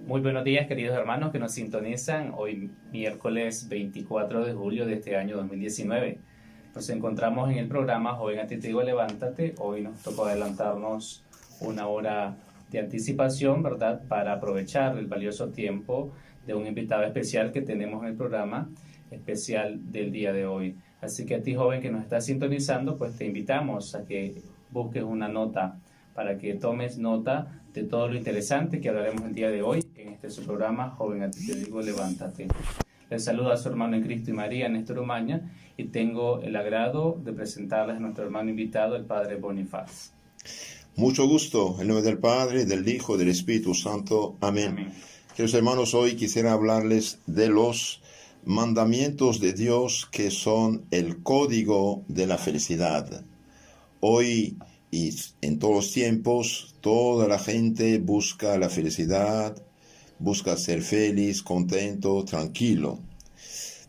Muy buenos días, queridos hermanos que nos sintonizan hoy miércoles 24 de julio de este año 2019. Nos encontramos en el programa Joven a ti te digo levántate. Hoy nos tocó adelantarnos una hora de anticipación, ¿verdad? Para aprovechar el valioso tiempo de un invitado especial que tenemos en el programa especial del día de hoy. Así que a ti, joven que nos está sintonizando, pues te invitamos a que busques una nota para que tomes nota de todo lo interesante que hablaremos el día de hoy en este su programa Joven a ti te digo levántate. Les saluda a su hermano en Cristo y María, Néstor Umaña, y tengo el agrado de presentarles a nuestro hermano invitado, el Padre Bonifaz. Mucho gusto, en nombre del Padre, del Hijo, del Espíritu Santo. Amén. Amén. Queridos hermanos, hoy quisiera hablarles de los mandamientos de Dios que son el código de la felicidad. Hoy y en todos los tiempos, toda la gente busca la felicidad, busca ser feliz, contento, tranquilo.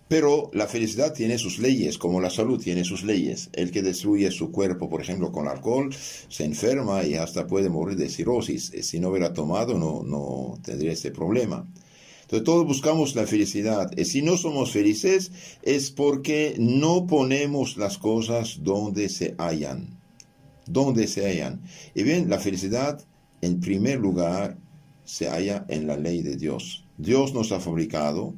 Pero la felicidad tiene sus leyes, como la salud tiene sus leyes. El que destruye su cuerpo, por ejemplo, con alcohol, se enferma y hasta puede morir de cirrosis. Si no hubiera tomado, no tendría este problema. Entonces todos buscamos la felicidad. Y si no somos felices, es porque no ponemos las cosas donde se hallan. Donde se hallan. Y bien, la felicidad, en primer lugar, se halla en la ley de Dios. Dios nos ha fabricado,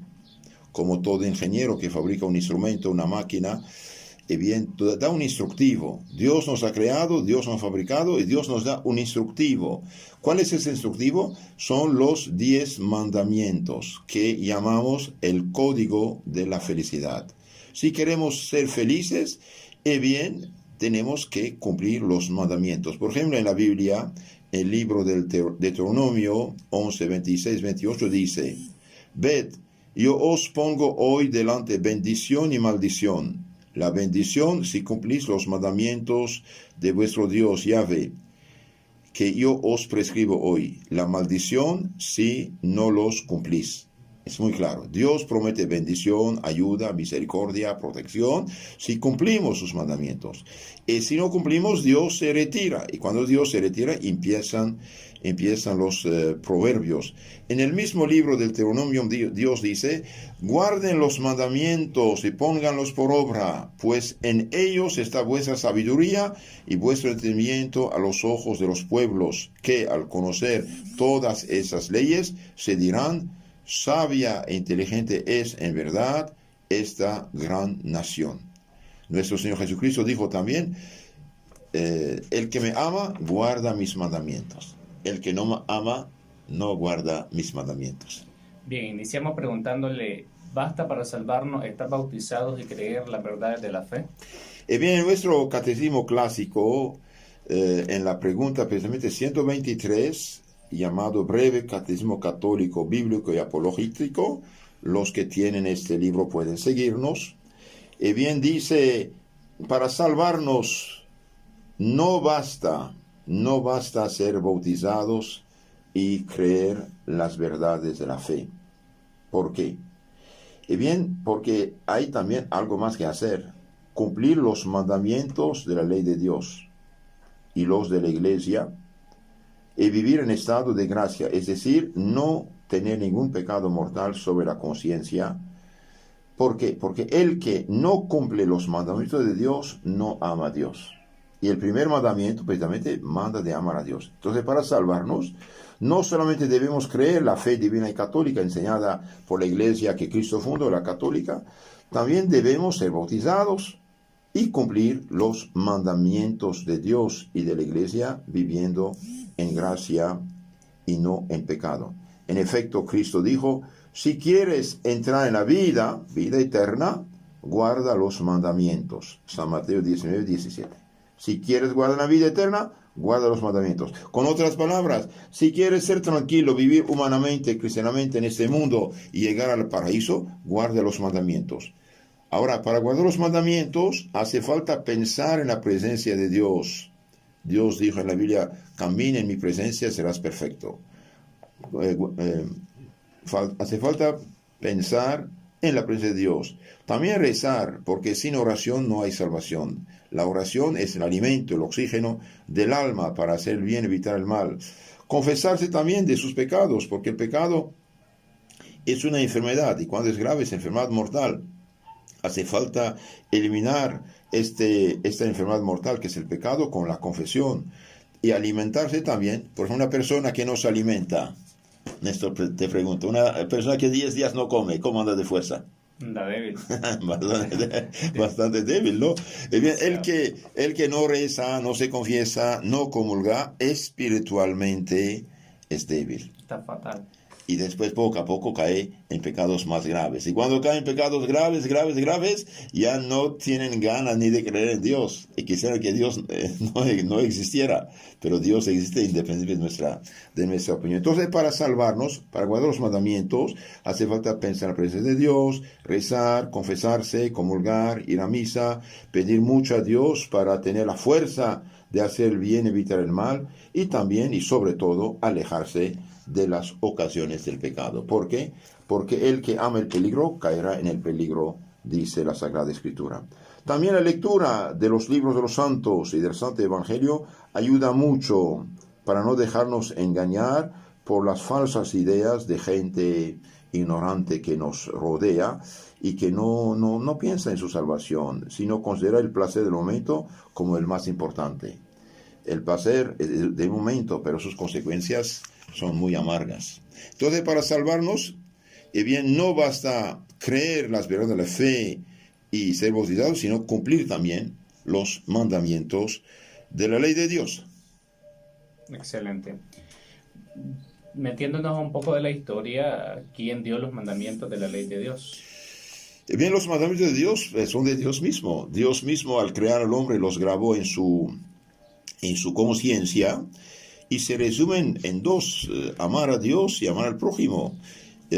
como todo ingeniero que fabrica un instrumento, una máquina, y bien, da un instructivo. Dios nos ha creado, Dios nos ha fabricado y Dios nos da un instructivo. ¿Cuál es ese instructivo? Son los 10 mandamientos que llamamos el código de la felicidad. Si queremos ser felices, bien, tenemos que cumplir los mandamientos. Por ejemplo, en la Biblia, el libro del Deuteronomio 11, 26, 28 dice: Ved, yo os pongo hoy delante bendición y maldición. La bendición si cumplís los mandamientos de vuestro Dios Yahvé, que yo os prescribo hoy. La maldición si no los cumplís. Es muy claro. Dios promete bendición, ayuda, misericordia, protección, si cumplimos sus mandamientos. Y si no cumplimos, Dios se retira. Y cuando Dios se retira, empiezan los proverbios. En el mismo libro del Deuteronomio, Dios dice: guarden los mandamientos y pónganlos por obra, pues en ellos está vuestra sabiduría y vuestro entendimiento a los ojos de los pueblos, que al conocer todas esas leyes se dirán: sabia e inteligente es en verdad esta gran nación. Nuestro Señor Jesucristo dijo también: el que me ama guarda mis mandamientos. El que no me ama no guarda mis mandamientos. Bien, iniciamos preguntándole: ¿basta para salvarnos estar bautizados y creer las verdades de la fe? Bien, en nuestro catecismo clásico, en la pregunta precisamente 123, llamado Breve Catecismo Católico, Bíblico y Apologético, los que tienen este libro pueden seguirnos. Bien, dice: para salvarnos no basta ser bautizados y creer las verdades de la fe. ¿Por qué? Bien, porque hay también algo más que hacer: cumplir los mandamientos de la ley de Dios y los de la Iglesia, y vivir en estado de gracia, es decir, no tener ningún pecado mortal sobre la conciencia. ¿Por qué? Porque el que no cumple los mandamientos de Dios no ama a Dios. Y el primer mandamiento precisamente manda de amar a Dios. Entonces, para salvarnos, no solamente debemos creer la fe divina y católica enseñada por la Iglesia que Cristo fundó, la católica, también debemos ser bautizados y cumplir los mandamientos de Dios y de la Iglesia, viviendo en gracia y no en pecado. En efecto, Cristo dijo: si quieres entrar en la vida eterna, guarda los mandamientos. San Mateo 19, 17. Si quieres guardar la vida eterna, guarda los mandamientos. Con otras palabras, si quieres ser tranquilo, vivir humanamente, cristianamente en este mundo y llegar al paraíso, guarda los mandamientos. Ahora, para guardar los mandamientos, hace falta pensar en la presencia de Dios. Dios dijo en la Biblia: camina en mi presencia, serás perfecto. Hace falta pensar en la presencia de Dios. También rezar, porque sin oración no hay salvación. La oración es el alimento, el oxígeno del alma para hacer el bien, evitar el mal. Confesarse también de sus pecados, porque el pecado es una enfermedad, y cuando es grave es enfermedad mortal. Hace falta eliminar esta enfermedad mortal que es el pecado con la confesión. Y alimentarse también. Por ejemplo, una persona que no se alimenta, Néstor, te pregunto, una persona que 10 días no come, ¿cómo anda de fuerza? Anda débil. Bastante débil, ¿no? Bien, el que no reza, no se confiesa, no comulga, espiritualmente es débil. Está fatal. Y después poco a poco cae en pecados más graves. Y cuando cae en pecados graves, ya no tienen ganas ni de creer en Dios. Y quisieran que Dios no existiera. Pero Dios existe independientemente de nuestra opinión. Entonces, para salvarnos, para guardar los mandamientos, hace falta pensar en la presencia de Dios, rezar, confesarse, comulgar, ir a misa, pedir mucho a Dios para tener la fuerza de hacer el bien, evitar el mal, y también y sobre todo alejarse de las ocasiones del pecado. ¿Por qué? Porque el que ama el peligro caerá en el peligro, dice la Sagrada Escritura. También la lectura de los libros de los santos y del Santo Evangelio ayuda mucho para no dejarnos engañar por las falsas ideas de gente ignorante que nos rodea y que no piensa en su salvación, sino considera el placer del momento como el más importante. El placer del momento, pero sus consecuencias son muy amargas. Entonces, para salvarnos, bien, no basta creer las verdades de la fe y ser bautizados, sino cumplir también los mandamientos de la ley de Dios. Excelente. Metiéndonos un poco de la historia, ¿quién dio los mandamientos de la ley de Dios? Bien, los mandamientos de Dios son de Dios mismo. Dios mismo, al crear al hombre, los grabó en su conciencia, y se resumen en dos: amar a Dios y amar al prójimo,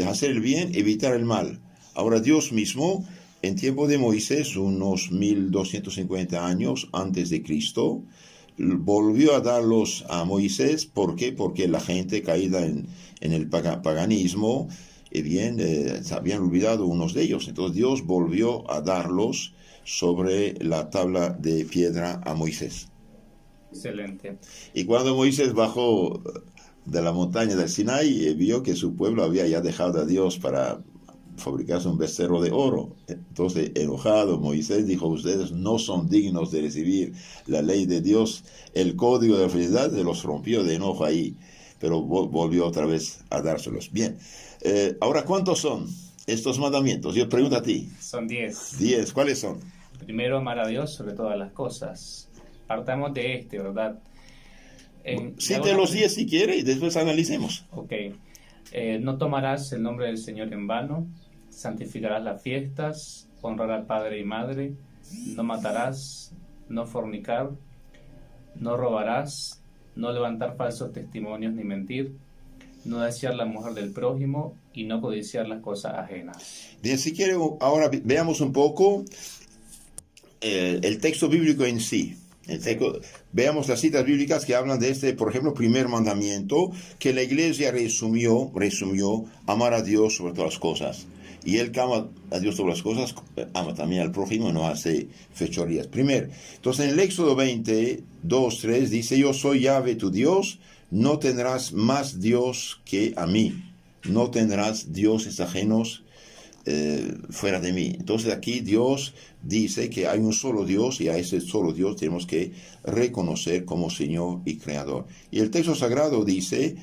hacer el bien, evitar el mal. Ahora Dios mismo, en tiempo de Moisés, unos 1250 años antes de Cristo, volvió a darlos a Moisés. ¿Por qué? Porque la gente caída en el paganismo, se habían olvidado unos de ellos. Entonces Dios volvió a darlos sobre la tabla de piedra a Moisés. Excelente. Y cuando Moisés bajó de la montaña del Sinaí, vio que su pueblo había ya dejado a Dios para fabricarse un becerro de oro. Entonces, enojado, Moisés dijo: ustedes no son dignos de recibir la ley de Dios. El código de la felicidad se los rompió de enojo ahí, pero volvió otra vez a dárselos. Bien, ahora, ¿cuántos son estos mandamientos? Yo pregunto a ti. Son 10. 10, ¿cuáles son? Primero, amar a Dios sobre todas las cosas. Partamos de ¿verdad? Cite los 10 si quiere y después analicemos. Ok. No tomarás el nombre del Señor en vano, santificarás las fiestas, honrar al padre y madre, no matarás, no fornicar, no robarás, no levantar falsos testimonios ni mentir, no desear la mujer del prójimo y no codiciar las cosas ajenas. Bien, si quiere, ahora veamos un poco el texto bíblico en sí. Veamos las citas bíblicas que hablan de por ejemplo, primer mandamiento, que la iglesia resumió: amar a Dios sobre todas las cosas. Y el que ama a Dios sobre las cosas, ama también al prójimo y no hace fechorías. Primero, entonces en el Éxodo 20, 2, 3, dice: yo soy Yahvé tu Dios, no tendrás más Dios que a mí, no tendrás dioses ajenos fuera de mí. Entonces aquí Dios dice que hay un solo Dios, y a ese solo Dios tenemos que reconocer como Señor y Creador. Y el texto sagrado dice: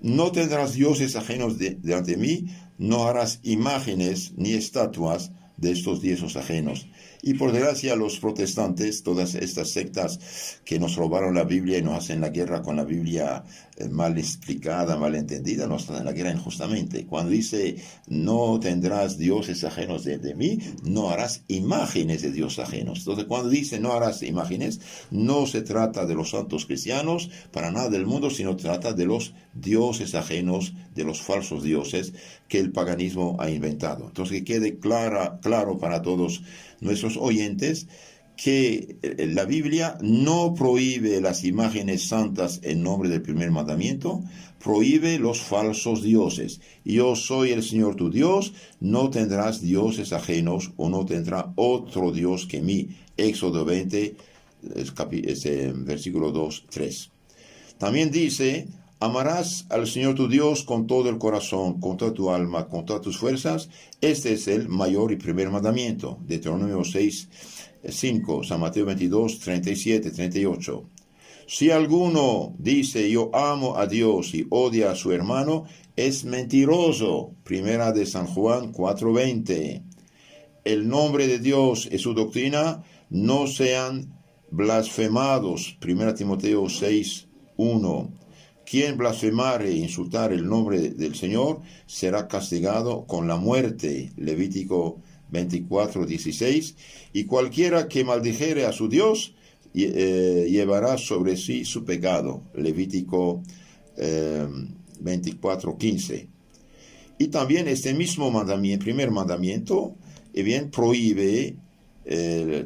no tendrás dioses ajenos delante de mí, no harás imágenes ni estatuas de estos dioses ajenos. Y por desgracia, los protestantes, todas estas sectas que nos robaron la Biblia y nos hacen la guerra con la Biblia mal explicada, mal entendida, nos hacen la guerra injustamente. Cuando dice: no tendrás dioses ajenos de mí, no harás imágenes de dioses ajenos. Entonces, cuando dice no harás imágenes, no se trata de los santos cristianos, para nada del mundo, sino trata de los dioses ajenos, de los falsos dioses que el paganismo ha inventado. Entonces, que quede claro para todos nuestros oyentes que la Biblia no prohíbe las imágenes santas en nombre del primer mandamiento, prohíbe los falsos dioses. Yo soy el Señor tu Dios, no tendrás dioses ajenos, o no tendrá otro Dios que mí. Éxodo 20, versículo 2, 3. También dice: Amarás al Señor tu Dios con todo el corazón, con toda tu alma, con todas tus fuerzas. Este es el mayor y primer mandamiento. Deuteronomio 6, 5, San Mateo 22, 37, 38. Si alguno dice yo amo a Dios y odia a su hermano, es mentiroso. Primera de San Juan 4:20. El nombre de Dios y su doctrina no sean blasfemados. Primera Timoteo 6:1. Quien blasfemare e insultar el nombre del Señor será castigado con la muerte. Levítico 24:16. Y cualquiera que maldijere a su Dios llevará sobre sí su pecado. Levítico 24:15. Y también este mismo mandamiento, primer mandamiento, bien prohíbe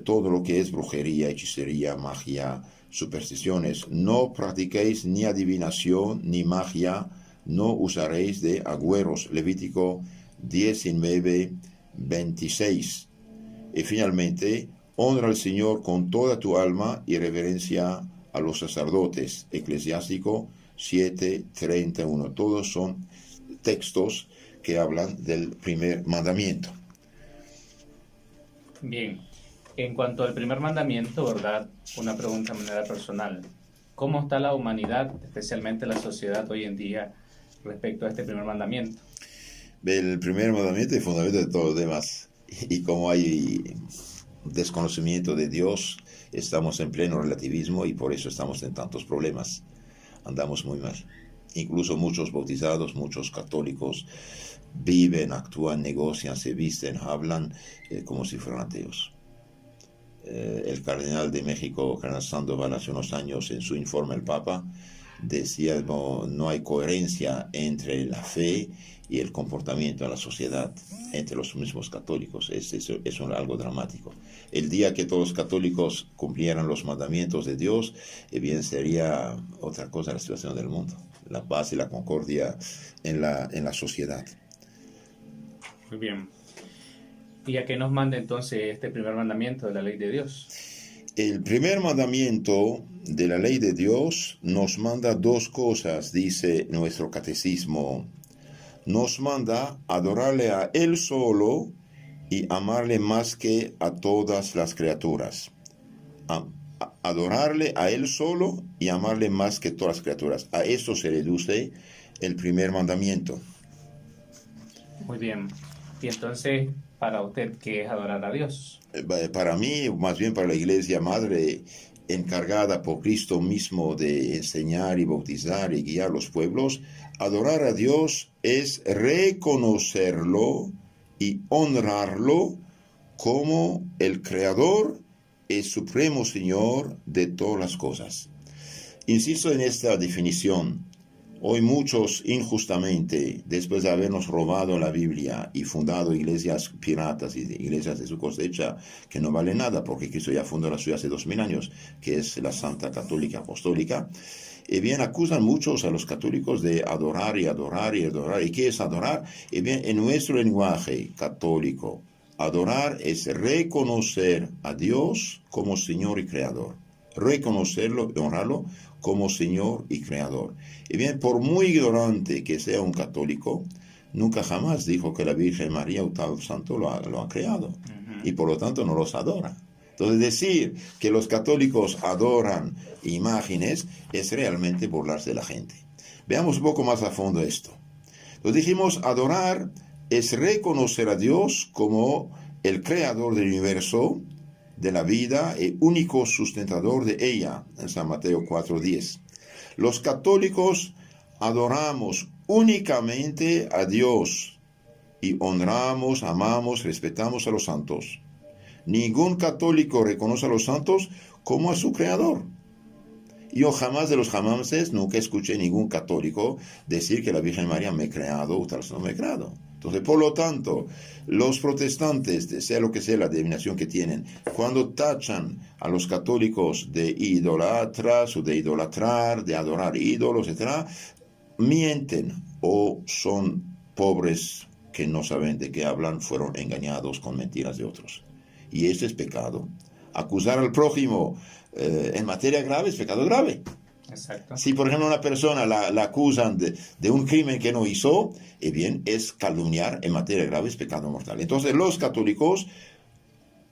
todo lo que es brujería, hechicería, magia, supersticiones. No practiquéis ni adivinación ni magia, no usaréis de agüeros. Levítico 19:26. Y finalmente, honra al Señor con toda tu alma y reverencia a los sacerdotes. Eclesiástico 7:31. Todos son textos que hablan del primer mandamiento. Bien, en cuanto al primer mandamiento, ¿verdad? Una pregunta de manera personal. ¿Cómo está la humanidad, especialmente la sociedad hoy en día, respecto a este primer mandamiento? El primer mandamiento es fundamento de todos los demás. Y como hay desconocimiento de Dios, estamos en pleno relativismo y por eso estamos en tantos problemas. Andamos muy mal. Incluso muchos bautizados, muchos católicos viven, actúan, negocian, se visten, hablan como si fueran ateos. El cardenal de México, Cardenal Sandoval, hace unos años en su informe al Papa decía no hay coherencia entre la fe y el comportamiento de la sociedad, entre los mismos católicos. Es algo dramático. El día que todos los católicos cumplieran los mandamientos de Dios, bien sería otra cosa la situación del mundo, la paz y la concordia en la sociedad. Muy bien. ¿Y a qué nos manda entonces este primer mandamiento de la ley de Dios? El primer mandamiento de la ley de Dios nos manda dos cosas, dice nuestro catecismo. Nos manda adorarle a Él solo y amarle más que a todas las criaturas. Adorarle a Él solo y amarle más que todas las criaturas. A eso se reduce el primer mandamiento. Muy bien. Y entonces, para usted, ¿qué es adorar a Dios? Para mí, más bien para la Iglesia Madre, encargada por Cristo mismo de enseñar y bautizar y guiar los pueblos, adorar a Dios es reconocerlo y honrarlo como el Creador y Supremo Señor de todas las cosas. Insisto en esta definición. Hoy muchos injustamente, después de habernos robado la Biblia y fundado iglesias piratas y iglesias de su cosecha que no valen nada porque Cristo ya fundó la suya hace 2000 años, que es la Santa Católica Apostólica, y bien acusan muchos a los católicos de adorar y adorar y adorar. ¿Y qué es adorar? Y bien, en nuestro lenguaje católico, adorar es reconocer a Dios como Señor y Creador. Reconocerlo y honrarlo como Señor y Creador. Y bien, por muy ignorante que sea un católico, nunca jamás dijo que la Virgen María o tal santo lo ha creado. Y por lo tanto no los adora. Entonces decir que los católicos adoran imágenes es realmente burlarse de la gente. Veamos un poco más a fondo esto. Entonces dijimos, adorar es reconocer a Dios como el creador del universo, de la vida y único sustentador de ella, en San Mateo 4:10. Los católicos adoramos únicamente a Dios y honramos, amamos, respetamos a los santos. Ningún católico reconoce a los santos como a su creador. Yo jamás de los jamases nunca escuché ningún católico decir que la Virgen María me ha creado o tal no me ha creado. Entonces, por lo tanto, los protestantes, sea lo que sea la denominación que tienen, cuando tachan a los católicos de idolatras o de idolatrar, de adorar ídolos, etc., mienten o son pobres que no saben de qué hablan, fueron engañados con mentiras de otros. Y este es pecado. Acusar al prójimo en materia grave es pecado grave. Exacto. Si, por ejemplo, una persona la acusan de un crimen que no hizo, bien, es calumniar en materia grave, es pecado mortal. Entonces, los católicos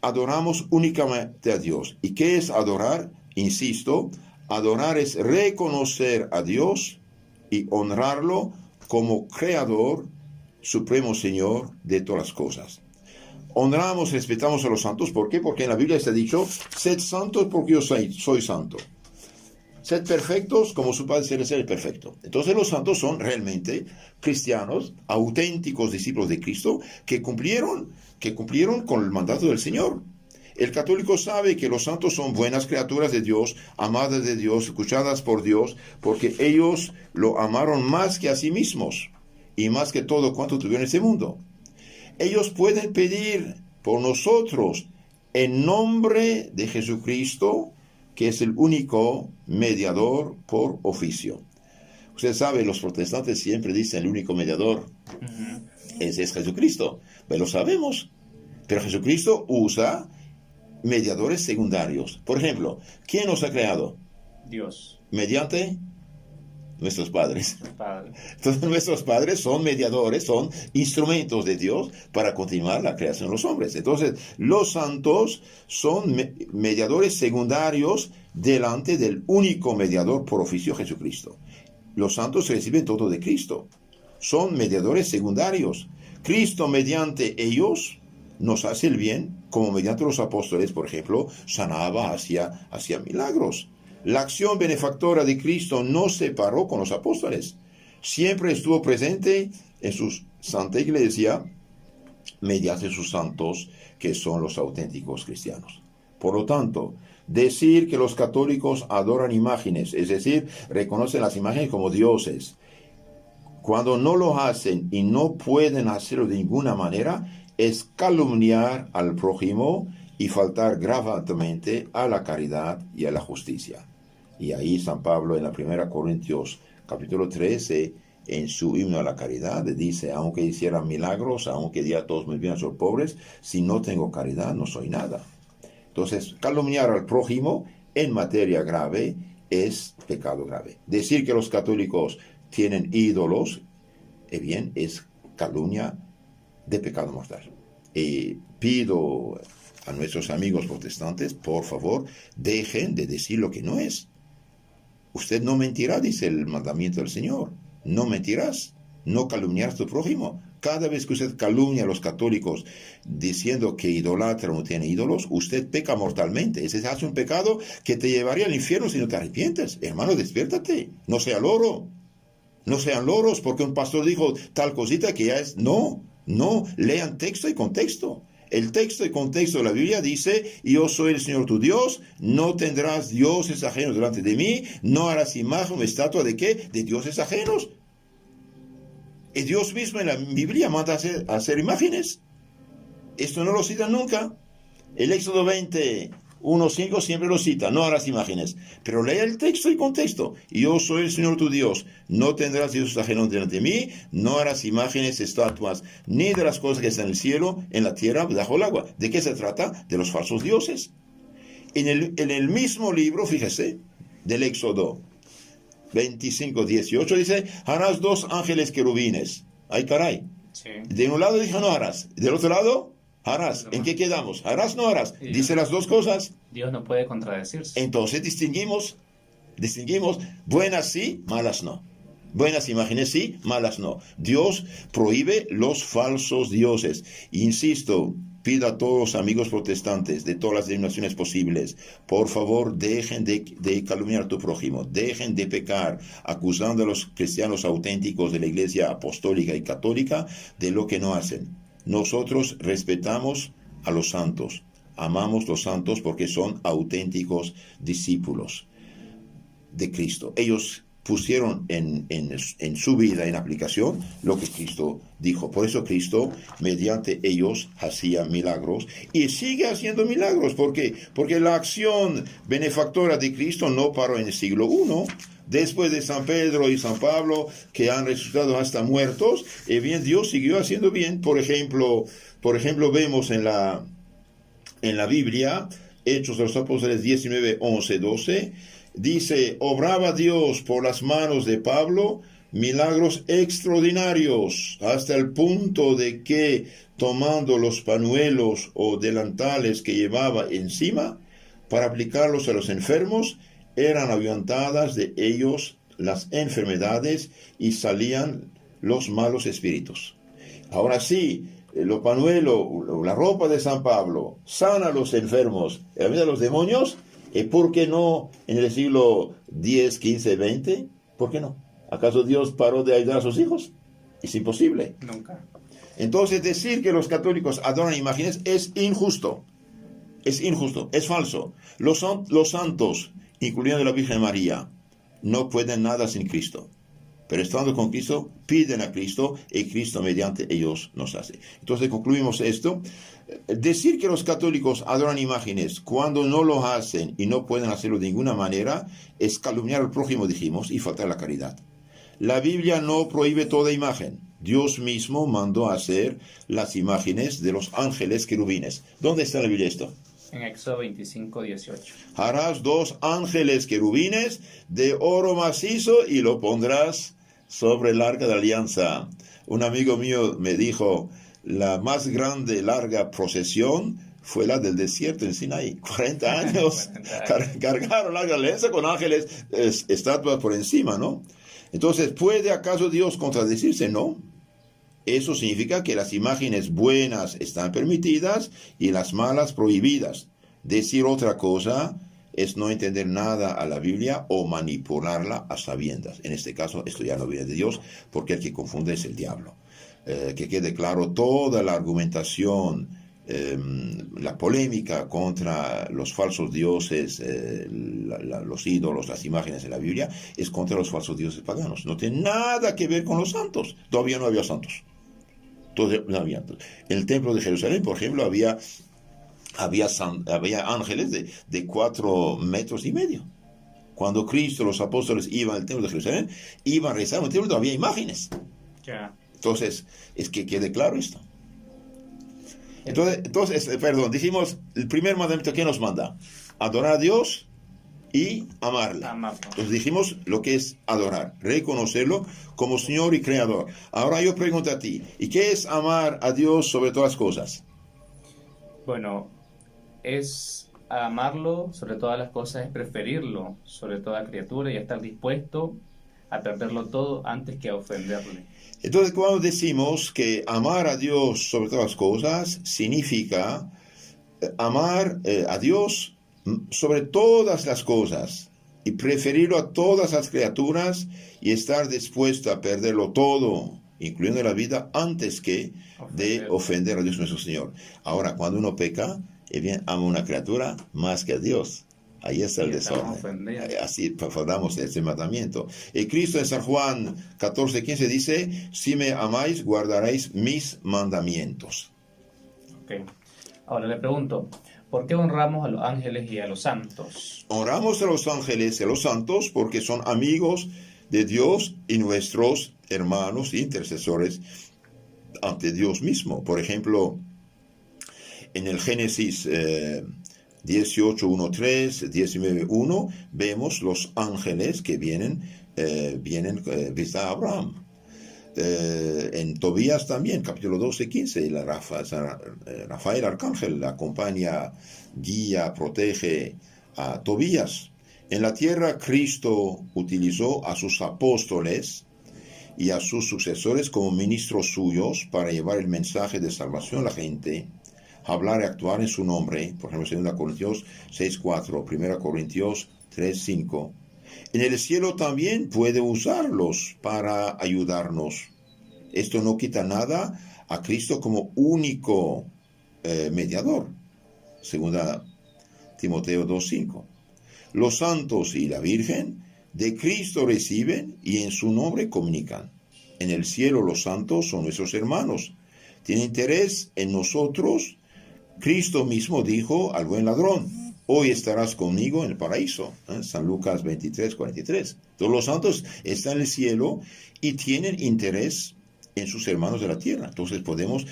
adoramos únicamente a Dios. ¿Y qué es adorar? Insisto, adorar es reconocer a Dios y honrarlo como creador, supremo Señor de todas las cosas. Honramos, respetamos a los santos. ¿Por qué? Porque en la Biblia está dicho, sed santos porque yo soy santo. Sed perfectos como su Padre Celestial es perfecto. Entonces los santos son realmente cristianos, auténticos discípulos de Cristo, que cumplieron con el mandato del Señor. El católico sabe que los santos son buenas criaturas de Dios, amadas de Dios, escuchadas por Dios, porque ellos lo amaron más que a sí mismos y más que todo cuanto tuvieron en este mundo. Ellos pueden pedir por nosotros en nombre de Jesucristo, que es el único mediador por oficio. Usted sabe, los protestantes siempre dicen el único mediador es Jesucristo. Pero lo sabemos. Pero Jesucristo usa mediadores secundarios. Por ejemplo, ¿quién nos ha creado? Dios. Mediante nuestros padres. Padre. Entonces nuestros padres son mediadores, son instrumentos de Dios para continuar la creación de los hombres. Entonces los santos son mediadores secundarios delante del único mediador por oficio, Jesucristo. Los santos reciben todo de Cristo. Son mediadores secundarios. Cristo mediante ellos nos hace el bien, como mediante los apóstoles, por ejemplo, sanaba, hacía milagros. La acción benefactora de Cristo no se paró con los apóstoles. Siempre estuvo presente en su santa iglesia mediante sus santos, que son los auténticos cristianos. Por lo tanto, decir que los católicos adoran imágenes, es decir, reconocen las imágenes como dioses, cuando no lo hacen y no pueden hacerlo de ninguna manera, es calumniar al prójimo y faltar gravemente a la caridad y a la justicia. Y ahí San Pablo en la 1 Corintios capítulo 13, en su himno a la caridad, dice, aunque hicieran milagros, aunque diera todos mis bienes a los pobres, si no tengo caridad no soy nada. Entonces, calumniar al prójimo en materia grave es pecado grave. Decir que los católicos tienen ídolos, bien, es calumnia de pecado mortal. Y pido a nuestros amigos protestantes, por favor, dejen de decir lo que no es. Usted no mentirá, dice el mandamiento del Señor. No mentirás, no calumniarás a tu prójimo. Cada vez que usted calumnia a los católicos diciendo que idolatra o no tiene ídolos, usted peca mortalmente. Ese hace un pecado que te llevaría al infierno si no te arrepientes. Hermano, despiértate. No sea loro. No sean loros porque un pastor dijo tal cosita que ya es... No, lean texto y contexto. El texto y contexto de la Biblia dice, yo soy el Señor tu Dios, no tendrás dioses ajenos delante de mí, no harás imagen o estatua de ¿qué? De dioses ajenos. Y Dios mismo en la Biblia manda a hacer imágenes. Esto no lo cita nunca. El Éxodo 21:5 siempre lo cita, no harás imágenes. Pero lea el texto y contexto. Yo soy el Señor tu Dios, no tendrás dioses ajenos delante de mí, no harás imágenes, estatuas, ni de las cosas que están en el cielo, en la tierra, bajo el agua. ¿De qué se trata? De los falsos dioses. En el mismo libro, fíjese, del Éxodo 25:18 dice, harás 2 ángeles querubines. Ay, caray. Sí. De un lado dijo no harás, del otro lado harás. ¿En qué quedamos? ¿Harás no harás? Dice las dos cosas. Dios no puede contradecirse. Entonces distinguimos buenas sí, malas no. Buenas imágenes sí, malas no. Dios prohíbe los falsos dioses. Insisto, pido a todos los amigos protestantes de todas las denominaciones posibles, por favor, dejen de calumniar a tu prójimo, dejen de pecar, acusando a los cristianos auténticos de la Iglesia apostólica y católica de lo que no hacen. Nosotros respetamos a los santos, amamos los santos porque son auténticos discípulos de Cristo. Ellos pusieron en su vida en aplicación lo que Cristo dijo. Por eso Cristo, mediante ellos, hacía milagros y sigue haciendo milagros. ¿Por qué? Porque la acción benefactora de Cristo no paró en el siglo I. Después de San Pedro y San Pablo, que han resucitado hasta muertos, bien, Dios siguió haciendo bien. Por ejemplo, vemos en la Biblia, Hechos de los Apóstoles 19, 11, 12, dice, obraba Dios por las manos de Pablo milagros extraordinarios, hasta el punto de que, tomando los pañuelos o delantales que llevaba encima, para aplicarlos a los enfermos, eran ahuyentadas de ellos las enfermedades y salían los malos espíritus. Ahora sí, los pañuelos, la ropa de San Pablo, sana a los enfermos, a los demonios. ¿Y por qué no en el siglo X, XV, XX? ¿Por qué no? ¿Acaso Dios paró de ayudar a sus hijos? Es imposible. Nunca. Entonces decir que los católicos adoran imágenes es injusto. Es injusto, es falso. Los santos, incluyendo la Virgen María, no pueden nada sin Cristo. Pero estando con Cristo, piden a Cristo y Cristo mediante ellos nos hace. Entonces concluimos esto. Decir que los católicos adoran imágenes cuando no lo hacen y no pueden hacerlo de ninguna manera es calumniar al prójimo, dijimos, y faltar la caridad. La Biblia no prohíbe toda imagen. Dios mismo mandó hacer las imágenes de los ángeles querubines. ¿Dónde está en la Biblia esto? En Éxodo 25, 18. Harás 2 ángeles querubines de oro macizo y lo pondrás sobre el arca de alianza. Un amigo mío me dijo, la más grande, larga procesión fue la del desierto en Sinaí. 40 años. Cargaron la alianza con ángeles, estatuas por encima, ¿no? Entonces, ¿puede acaso Dios contradecirse? No. Eso significa que las imágenes buenas están permitidas y las malas prohibidas. Decir otra cosa es no entender nada a la Biblia o manipularla a sabiendas. En este caso, esto ya no viene de Dios, porque el que confunde es el diablo. Que quede claro, toda la argumentación, la polémica contra los falsos dioses, los ídolos, las imágenes de la Biblia, es contra los falsos dioses paganos. No tiene nada que ver con los santos. Todavía no había santos. En el templo de Jerusalén, por ejemplo, había ángeles de 4 metros y medio. Cuando Cristo, los apóstoles iban al templo de Jerusalén, iban a rezar en el templo, había imágenes. Ya. Entonces, es que quede claro esto. Entonces, dijimos, el primer mandamiento que nos manda, adorar a Dios y amarle. Entonces dijimos lo que es adorar, reconocerlo como Señor y Creador. Ahora yo pregunto a ti, ¿y qué es amar a Dios sobre todas las cosas? Bueno, es amarlo sobre todas las cosas, es preferirlo sobre toda criatura y estar dispuesto a perderlo todo antes que a ofenderle. Entonces, cuando decimos que amar a Dios sobre todas las cosas, significa amar a Dios sobre todas las cosas y preferirlo a todas las criaturas y estar dispuesto a perderlo todo, incluyendo la vida, antes que de ofender a Dios nuestro Señor. Ahora, cuando uno peca, ama a una criatura más que a Dios. Ahí está el desorden. Así faltamos ese mandamiento. Y Cristo en San Juan 14:15 dice, si me amáis, guardaréis mis mandamientos. Okay. Ahora le pregunto, ¿por qué honramos a los ángeles y a los santos? Honramos a los ángeles y a los santos porque son amigos de Dios y nuestros hermanos e intercesores ante Dios mismo. Por ejemplo, en el Génesis 18:1-3, 19:1, vemos los ángeles que vienen visitar a Abraham. En Tobías también, capítulo 12:15, Rafael Arcángel acompaña, guía, protege a Tobías. En la tierra, Cristo utilizó a sus apóstoles y a sus sucesores como ministros suyos para llevar el mensaje de salvación a la gente, hablar y actuar en su nombre. Por ejemplo, 2 Corintios 6:4, 1 Corintios 3:5. En el cielo también puede usarlos para ayudarnos. Esto no quita nada a Cristo como único mediador. 2 Timoteo 2:5. Los santos y la Virgen de Cristo reciben y en su nombre comunican. En el cielo los santos son nuestros hermanos. Tienen interés en nosotros. Cristo mismo dijo al buen ladrón, hoy estarás conmigo en el paraíso. San Lucas 23:43. Todos los santos están en el cielo y tienen interés en sus hermanos de la tierra. Entonces podemos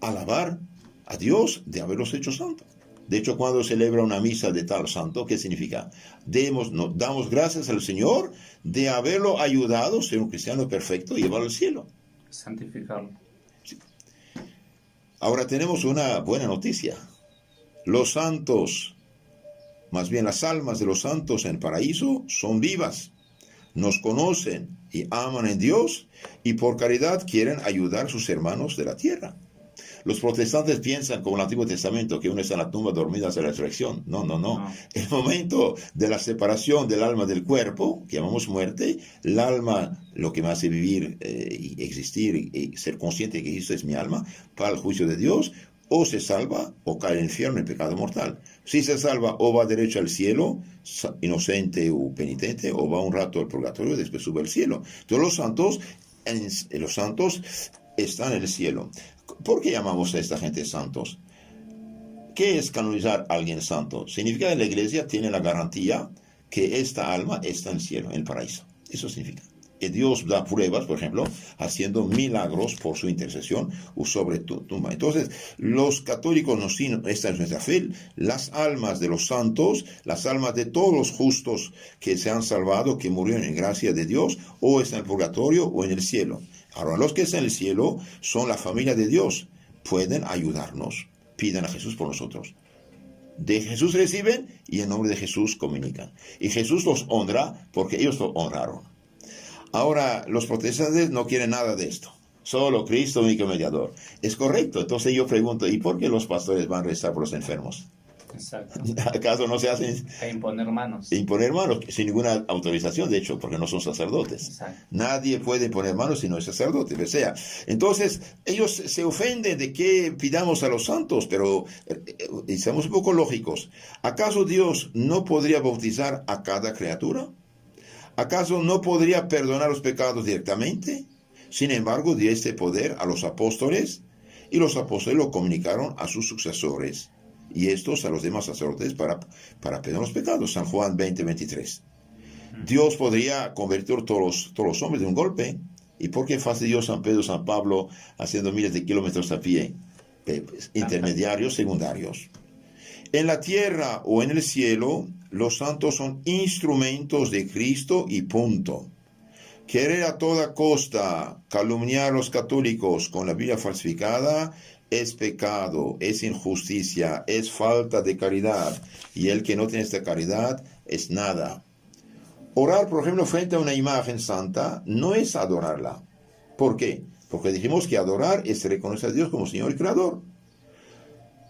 alabar a Dios de haberlos hecho santos. De hecho, cuando celebra una misa de tal santo, ¿qué significa? Damos gracias al Señor de haberlo ayudado a ser un cristiano perfecto y llevarlo al cielo. Santificarlo. Sí. Ahora tenemos una buena noticia. Los santos, más bien las almas de los santos en el paraíso, son vivas. Nos conocen y aman en Dios y por caridad quieren ayudar a sus hermanos de la tierra. Los protestantes piensan, como en el Antiguo Testamento, que uno está en la tumba dormida hasta la resurrección. No. El momento de la separación del alma del cuerpo, que llamamos muerte, el alma, lo que me hace vivir y existir y ser consciente que Cristo es mi alma, para el juicio de Dios, o se salva o cae al infierno en pecado mortal. Si se salva, o va derecho al cielo, inocente o penitente, o va un rato al purgatorio y después sube al cielo. Entonces los santos están en el cielo. ¿Por qué llamamos a esta gente santos? ¿Qué es canonizar a alguien santo? Significa que la iglesia tiene la garantía que esta alma está en el cielo, en el paraíso. Eso significa. Y Dios da pruebas, por ejemplo, haciendo milagros por su intercesión o sobre tu tumba. Entonces, los católicos esta es nuestra fe, las almas de los santos, las almas de todos los justos que se han salvado, que murieron en gracia de Dios, o están en el purgatorio o en el cielo. Ahora, los que están en el cielo son la familia de Dios. Pueden ayudarnos. Piden a Jesús por nosotros. De Jesús reciben y en nombre de Jesús comunican. Y Jesús los honra porque ellos lo honraron. Ahora, los protestantes no quieren nada de esto. Solo Cristo, único mediador. Es correcto. Entonces yo pregunto, ¿y por qué los pastores van a rezar por los enfermos? Exacto. ¿Acaso no se hacen? A imponer manos. Imponer manos, sin ninguna autorización, de hecho, porque no son sacerdotes. Exacto. Nadie puede imponer manos si no es sacerdote, o sea. Entonces, ellos se ofenden de que pidamos a los santos, pero seamos un poco lógicos. ¿Acaso Dios no podría bautizar a cada criatura? ¿Acaso no podría perdonar los pecados directamente? Sin embargo, dio este poder a los apóstoles, y los apóstoles lo comunicaron a sus sucesores, y estos a los demás sacerdotes para perdonar los pecados. San Juan 20:23. Dios podría convertir todos los hombres de un golpe. ¿Y por qué fastidió San Pedro, San Pablo, haciendo miles de kilómetros a pie? Intermediarios, secundarios. En la tierra o en el cielo, los santos son instrumentos de Cristo y punto. Querer a toda costa calumniar a los católicos con la Biblia falsificada es pecado, es injusticia, es falta de caridad. Y el que no tiene esta caridad es nada. Orar, por ejemplo, frente a una imagen santa no es adorarla. ¿Por qué? Porque dijimos que adorar es reconocer a Dios como Señor y Creador.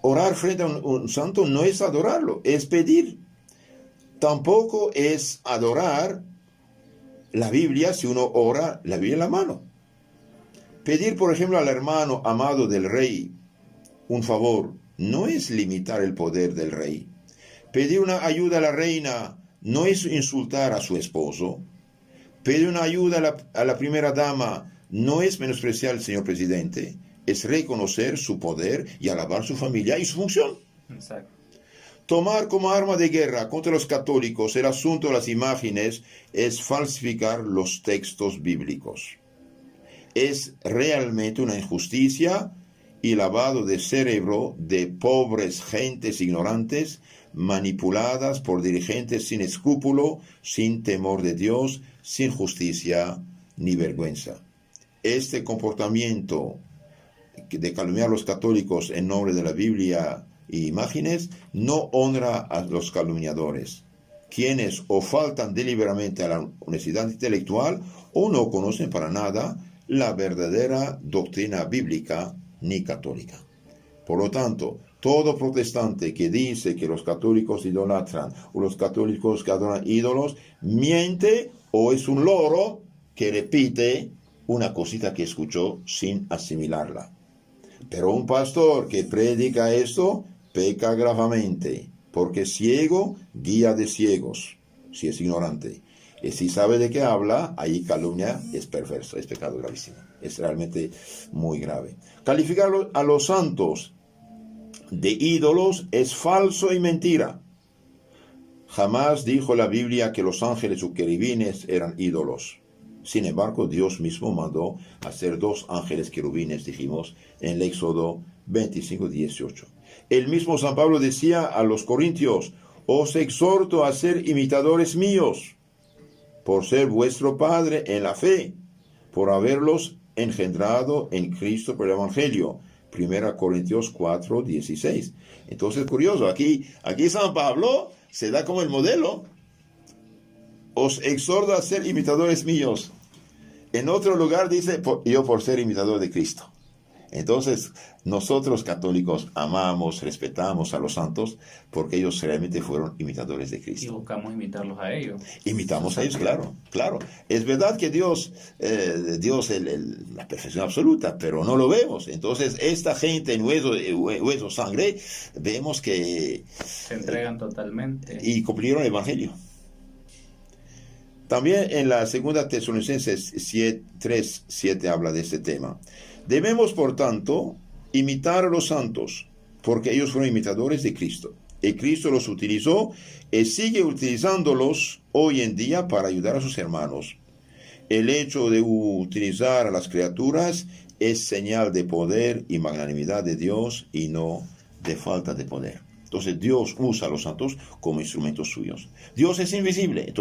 Orar frente a un santo no es adorarlo, es pedir. Tampoco es adorar la Biblia si uno ora la Biblia en la mano. Pedir, por ejemplo, al hermano amado del rey un favor no es limitar el poder del rey. Pedir una ayuda a la reina no es insultar a su esposo. Pedir una ayuda a la primera dama no es menospreciar al señor presidente. Es reconocer su poder y alabar su familia y su función. Exacto. Tomar como arma de guerra contra los católicos el asunto de las imágenes es falsificar los textos bíblicos. Es realmente una injusticia y lavado de cerebro de pobres gentes ignorantes, manipuladas por dirigentes sin escrúpulo, sin temor de Dios, sin justicia ni vergüenza. Este comportamiento de calumniar a los católicos en nombre de la Biblia e imágenes no honra a los calumniadores, quienes o faltan deliberadamente a la honestidad intelectual o no conocen para nada la verdadera doctrina bíblica ni católica. Por lo tanto, todo protestante que dice que los católicos idolatran o los católicos que adoran ídolos, miente o es un loro que repite una cosita que escuchó sin asimilarla. Pero un pastor que predica esto peca gravemente, porque ciego guía de ciegos, si es ignorante. Y si sabe de qué habla, ahí calumnia, es perverso, es pecado gravísimo. Es realmente muy grave. Calificar a los santos de ídolos es falso y mentira. Jamás dijo la Biblia que los ángeles o querubines eran ídolos. Sin embargo, Dios mismo mandó hacer 2 ángeles querubines, dijimos, en el Éxodo 25:18. El mismo San Pablo decía a los corintios, os exhorto a ser imitadores míos, por ser vuestro Padre en la fe, por haberlos engendrado en Cristo por el Evangelio. 1 Corintios 4, 16. Entonces, curioso, aquí San Pablo se da como el modelo. Os exhorto a ser imitadores míos. En otro lugar dice, yo por ser imitador de Cristo. Entonces, nosotros católicos amamos, respetamos a los santos porque ellos realmente fueron imitadores de Cristo. Y buscamos imitarlos a ellos. Imitamos a ellos, claro. Es verdad que Dios, la perfección absoluta, pero no lo vemos. Entonces, esta gente en hueso, sangre, vemos que se entregan totalmente. Y cumplieron el Evangelio. También en la segunda Tesalonicenses 3:7 habla de este tema. Debemos, por tanto, imitar a los santos, porque ellos fueron imitadores de Cristo. Y Cristo los utilizó y sigue utilizándolos hoy en día para ayudar a sus hermanos. El hecho de utilizar a las criaturas es señal de poder y magnanimidad de Dios y no de falta de poder. Entonces Dios usa a los santos como instrumentos suyos. Dios es invisible,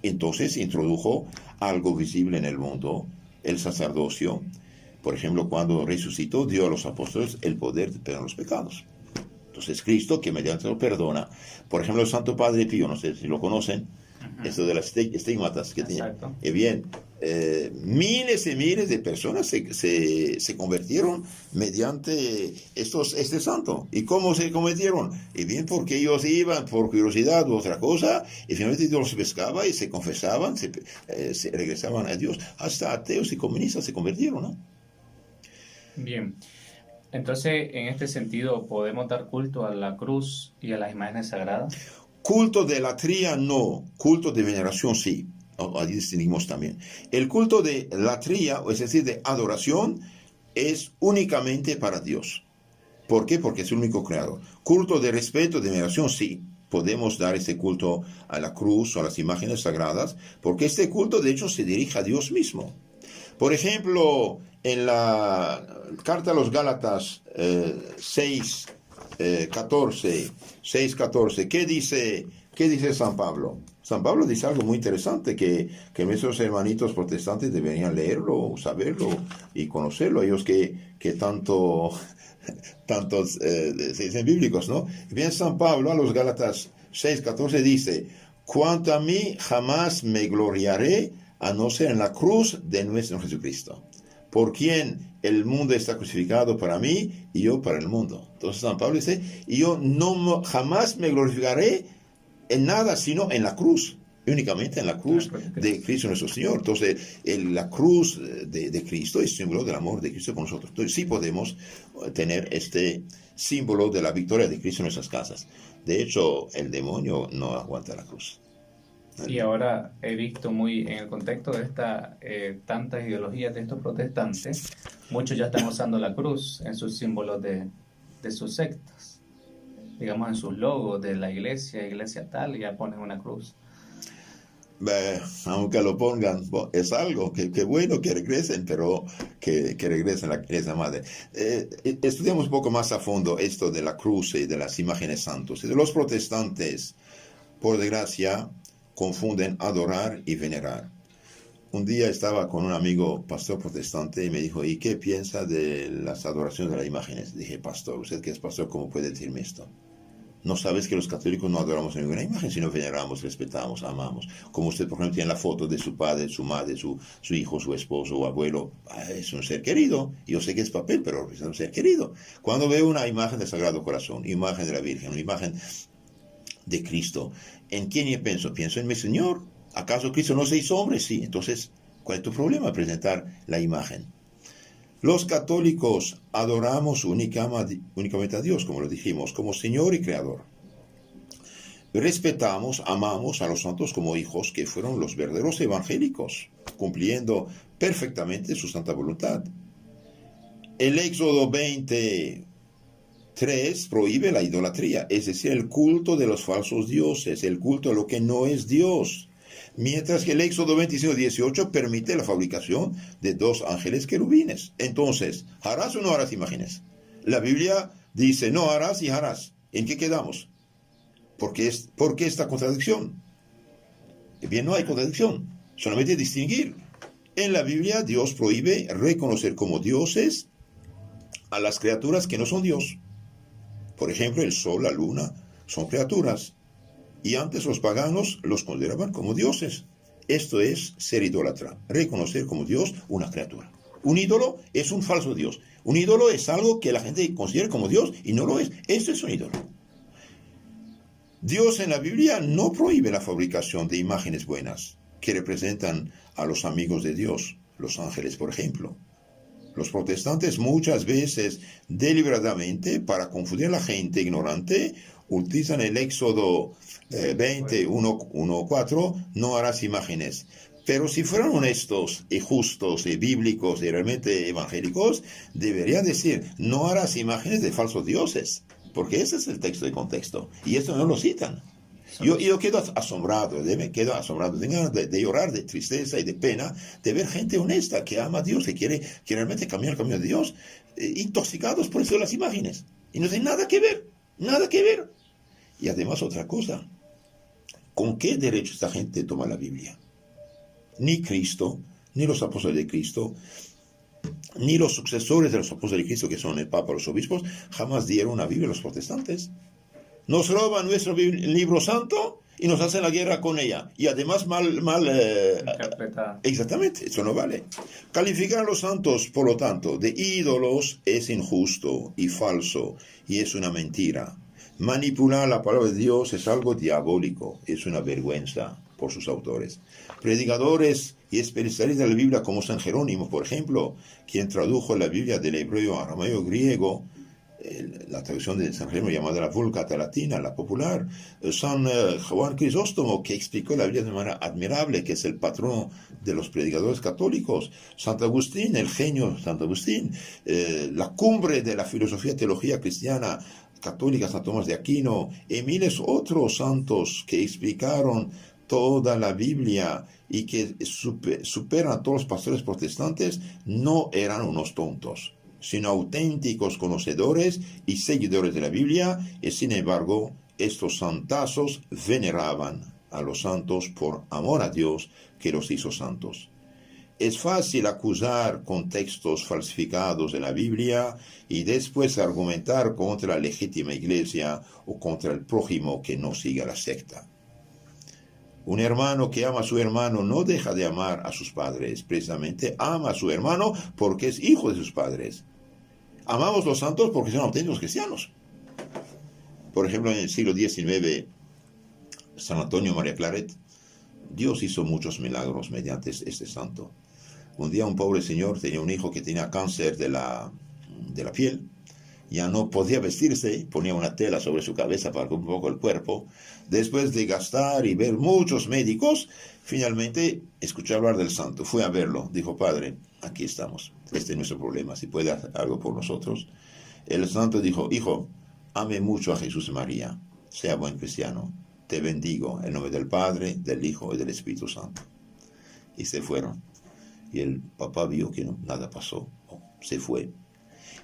entonces introdujo algo visible en el mundo, el sacerdocio. Por ejemplo, cuando resucitó, dio a los apóstoles el poder de perdonar los pecados. Entonces, Cristo, que mediante lo perdona. Por ejemplo, el Santo Padre Pío, no sé si lo conocen, esto de las estigmatas que tiene. Bien, miles y miles de personas se convirtieron mediante este santo. ¿Y cómo se convirtieron? Y bien, porque ellos iban por curiosidad u otra cosa, y finalmente Dios los pescaba y se confesaban, se regresaban a Dios. Hasta ateos y comunistas se convirtieron, ¿no? Bien, entonces en este sentido, ¿podemos dar culto a la cruz y a las imágenes sagradas? Culto de latría no, culto de veneración sí, ahí distinguimos también. El culto de latría, es decir, de adoración, es únicamente para Dios. ¿Por qué? Porque es el único creador. Culto de respeto, de veneración sí, podemos dar este culto a la cruz o a las imágenes sagradas, porque este culto de hecho se dirige a Dios mismo. Por ejemplo, en la carta a los Gálatas 6:14, ¿qué dice San Pablo? San Pablo dice algo muy interesante que nuestros hermanitos protestantes deberían leerlo, saberlo y conocerlo, ellos que tantos se dicen bíblicos, ¿no? Bien, San Pablo a los Gálatas 6:14 dice, cuanto a mí jamás me gloriaré a no ser en la cruz de nuestro Jesucristo, por quien el mundo está crucificado para mí y yo para el mundo. Entonces San Pablo dice, y yo jamás me glorificaré en nada sino en la cruz, únicamente en la cruz de Cristo nuestro Señor. Entonces la cruz de Cristo es símbolo del amor de Cristo con nosotros. Entonces sí podemos tener este símbolo de la victoria de Cristo en nuestras casas. De hecho, el demonio no aguanta la cruz. Y ahora he visto muy en el contexto de tantas ideologías de estos protestantes, muchos ya están usando la cruz en sus símbolos de sus sectas, digamos en sus logos de la iglesia tal, y ya ponen una cruz. Aunque lo pongan, es algo que bueno que regresen, pero que regresen a la iglesia madre. Estudiamos un poco más a fondo esto de la cruz y de las imágenes santas. Los protestantes, por desgracia, confunden adorar y venerar. Un día estaba con un amigo pastor protestante y me dijo, ¿y qué piensa de las adoraciones de las imágenes? Dije, pastor, usted que es pastor, ¿cómo puede decirme esto? ¿No sabes que los católicos no adoramos ninguna imagen, sino veneramos, respetamos, amamos? Como usted, por ejemplo, tiene la foto de su padre, su madre, su hijo, su esposo o abuelo. Es un ser querido. Yo sé que es papel, pero es un ser querido. Cuando veo una imagen del Sagrado Corazón, imagen de la Virgen, una imagen de Cristo, ¿en quién yo pienso? Pienso en mi Señor. ¿Acaso Cristo no se hizo hombre? Sí. Entonces, ¿cuál es tu problema? Presentar la imagen. Los católicos adoramos únicamente a Dios, como lo dijimos, como Señor y Creador. Respetamos, amamos a los santos como hijos que fueron los verdaderos evangélicos, cumpliendo perfectamente su santa voluntad. El Éxodo 23 prohíbe la idolatría, es decir, el culto de los falsos dioses, el culto a lo que no es Dios. Mientras que el Éxodo 25:18 permite la fabricación de 2 ángeles querubines. Entonces, ¿harás o no harás imágenes? La Biblia dice, no harás y harás. ¿En qué quedamos? ¿Por qué esta contradicción? Bien, no hay contradicción, solamente distinguir. En la Biblia Dios prohíbe reconocer como dioses a las criaturas que no son Dios. Por ejemplo, el sol, la luna, son criaturas. Y antes los paganos los consideraban como dioses. Esto es ser idólatra, reconocer como Dios una criatura. Un ídolo es un falso Dios. Un ídolo es algo que la gente considera como Dios y no lo es. Esto es un ídolo. Dios en la Biblia no prohíbe la fabricación de imágenes buenas que representan a los amigos de Dios, los ángeles, por ejemplo. Los protestantes muchas veces, deliberadamente, para confundir a la gente ignorante, utilizan el Éxodo 20, 1:4, no harás imágenes. Pero si fueran honestos y justos y bíblicos y realmente evangélicos, deberían decir, no harás imágenes de falsos dioses, porque ese es el texto de contexto, y esto no lo citan. Yo quedo asombrado, tengo ganas de llorar, de tristeza y de pena, de ver gente honesta que ama a Dios, que realmente caminar el camino de Dios, intoxicados por eso de las imágenes, y no tienen nada que ver. Y además otra cosa, ¿con qué derecho esta gente toma la Biblia? Ni Cristo, ni los apóstoles de Cristo, ni los sucesores de los apóstoles de Cristo, que son el Papa, los obispos, jamás dieron una Biblia a los protestantes. Nos roban nuestro libro santo y nos hacen la guerra con ella. Y además mal interpretada. Exactamente, eso no vale. Calificar a los santos, por lo tanto, de ídolos es injusto y falso, y es una mentira. Manipular la palabra de Dios es algo diabólico, es una vergüenza por sus autores. Predicadores y especialistas de la Biblia como San Jerónimo, por ejemplo, quien tradujo la Biblia del hebreo a arameo griego, la traducción de San Jerónimo llamada la Vulgata latina, la popular, San Juan Crisóstomo, que explicó la Biblia de manera admirable, que es el patrono de los predicadores católicos, Santo Agustín, el genio Santo Agustín, la cumbre de la filosofía teología cristiana católica, San Tomás de Aquino, y miles otros santos que explicaron toda la Biblia y que superan a todos los pastores protestantes, no eran unos tontos, sino auténticos conocedores y seguidores de la Biblia, y sin embargo, estos santazos veneraban a los santos por amor a Dios que los hizo santos. Es fácil acusar con textos falsificados de la Biblia y después argumentar contra la legítima iglesia o contra el prójimo que no siga la secta. Un hermano que ama a su hermano no deja de amar a sus padres, precisamente ama a su hermano porque es hijo de sus padres. Amamos los santos porque son auténticos cristianos. Por ejemplo, en el siglo XIX, San Antonio María Claret, Dios hizo muchos milagros mediante este santo. Un día un pobre señor tenía un hijo que tenía cáncer de la piel, ya no podía vestirse, ponía una tela sobre su cabeza para cubrir un poco el cuerpo. Después de gastar y ver muchos médicos, finalmente escuchó hablar del santo, fue a verlo, dijo: Padre, aquí estamos, este es nuestro problema, si puede hacer algo por nosotros. El santo dijo: Hijo, ame mucho a Jesús y María, sea buen cristiano, te bendigo en nombre del Padre, del Hijo y del Espíritu Santo. Y se fueron. Y el papá vio que nada pasó, se fue.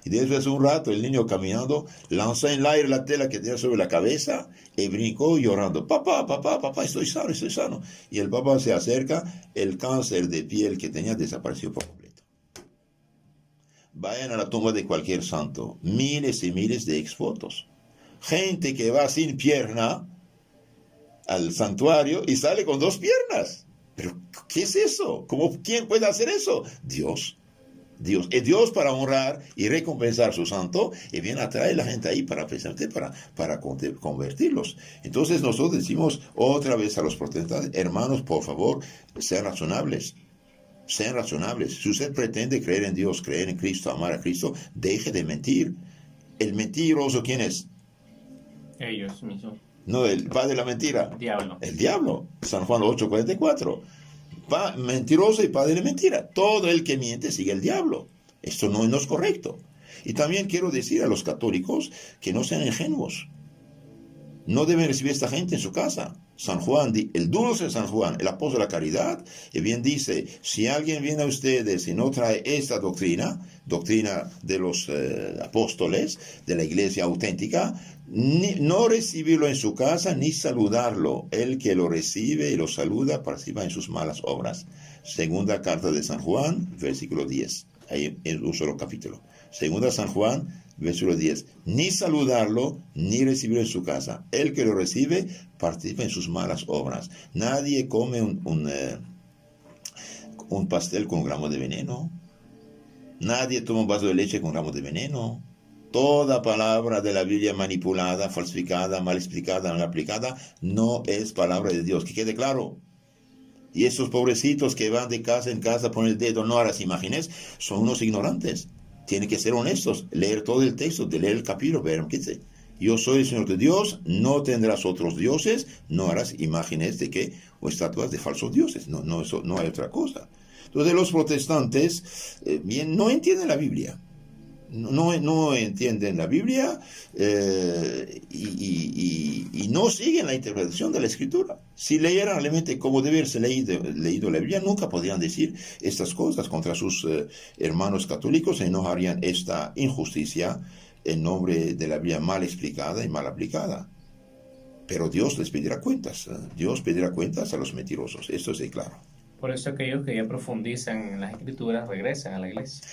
Y después de un rato el niño caminando lanzó en el aire la tela que tenía sobre la cabeza y brincó llorando: papá, estoy sano. Y el papá se acerca, el cáncer de piel que tenía desapareció por completo. Vayan a la tumba de cualquier santo, miles y miles de exvotos. Gente que va sin pierna al santuario y sale con 2 piernas. ¿Pero qué es eso? ¿Quién puede hacer eso? Dios. Es Dios para honrar y recompensar a su santo, y viene a traer a la gente ahí precisamente para convertirlos. Entonces nosotros decimos otra vez a los protestantes: hermanos, por favor, sean razonables. Si usted pretende creer en Dios, creer en Cristo, amar a Cristo, deje de mentir. ¿El mentiroso quién es? Ellos mismos. No, el padre de la mentira. El diablo. San Juan 8:44. Mentiroso y padre de mentira. Todo el que miente sigue el diablo. Esto no es correcto. Y también quiero decir a los católicos que no sean ingenuos. No deben recibir a esta gente en su casa. San Juan, el dulce San Juan, el apóstol de la caridad, y bien dice, si alguien viene a ustedes y no trae esta doctrina de los apóstoles, de la iglesia auténtica, no recibirlo en su casa ni saludarlo. El que lo recibe y lo saluda participa en sus malas obras. Segunda carta de San Juan, versículo 10. Ahí en un solo capítulo. Segunda San Juan, versículo 10. Ni saludarlo, ni recibirlo en su casa. El que lo recibe, participa en sus malas obras. Nadie come un pastel con gramos de veneno. Nadie toma un vaso de leche con gramos de veneno. Toda palabra de la Biblia manipulada, falsificada, mal explicada, mal aplicada, no es palabra de Dios. Que quede claro. Y esos pobrecitos que van de casa en casa, ponen el dedo, no a las imágenes, son unos ignorantes. Tienen que ser honestos, leer todo el texto, de leer el capítulo, ver qué dice. Yo soy el Señor tu Dios, no tendrás otros dioses, no harás imágenes de qué, o estatuas de falsos dioses. No, eso, no hay otra cosa. Entonces los protestantes bien no entienden la Biblia. No entienden la Biblia y no siguen la interpretación de la Escritura. Si leyeran realmente como debe haberse leído la Biblia, nunca podrían decir estas cosas contra sus hermanos católicos y no harían esta injusticia en nombre de la Biblia mal explicada y mal aplicada. Pero Dios les pedirá cuentas. Dios pedirá cuentas a los mentirosos. Esto es claro. Por eso aquellos que ya profundizan en las Escrituras regresan a la iglesia.